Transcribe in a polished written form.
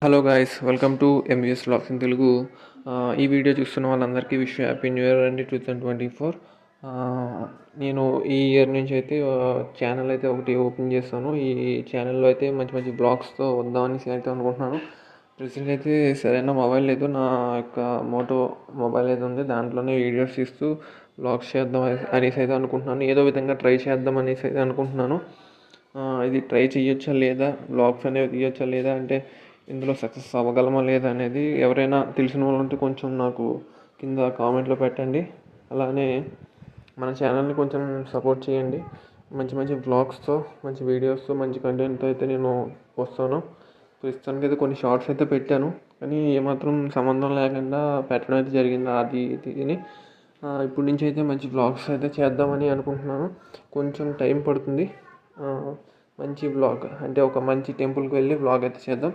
Hello guys, welcome to MVS vlogs in Telugu. ఈ video చూస్తున్న వాళ్ళందరికీ విష్ హ్యాపీ న్యూ ఇయర్ అండి 2024. నేను ఈ ఇయర్ నుంచి అయితే ఛానల్ అయితే ఒకటి ఓపెన్ చేస్తాను. ఈ ఛానల్లో అయితే మంచి మంచి బ్లాగ్స్తో వద్దామని అయితే అనుకుంటున్నాను. ప్రెసెంట్ అయితే సరైన మొబైల్ లేదు. నా యొక్క మోటో మొబైల్ అయితే ఉంది. దాంట్లోనే వీడియోస్ తీస్తూ బ్లాగ్స్ చేద్దాం అనేసి అయితే అనుకుంటున్నాను. ఏదో విధంగా ట్రై చేద్దాం అనేసి అయితే అనుకుంటున్నాను. ఇది ట్రై చేయొచ్చా లేదా, బ్లాగ్స్ అనేవి తీయొచ్చా లేదా, అంటే ఇందులో సక్సెస్ అవ్వగలమా లేదా అనేది ఎవరైనా తెలిసిన వాళ్ళు ఉంటే కొంచెం నాకు కింద కామెంట్లో పెట్టండి. అలానే మన ఛానల్ని కొంచెం సపోర్ట్ చేయండి. మంచి మంచి బ్లాగ్స్తో, మంచి వీడియోస్తో, మంచి కంటెంట్తో అయితే నేను వస్తాను. ప్రస్తుతానికి అయితే కొన్ని షార్ట్స్ అయితే పెట్టాను, కానీ ఏమాత్రం సంబంధం లేకుండా పెట్టడం అయితే జరిగింది. అది ఇది ఇప్పటి నుంచి అయితే మంచి బ్లాగ్స్ అయితే చేద్దామని అనుకుంటున్నాను. కొంచెం టైం పడుతుంది. మంచి బ్లాగ్ అంటే ఒక మంచి టెంపుల్కి వెళ్ళి బ్లాగ్ అయితే చేద్దాం.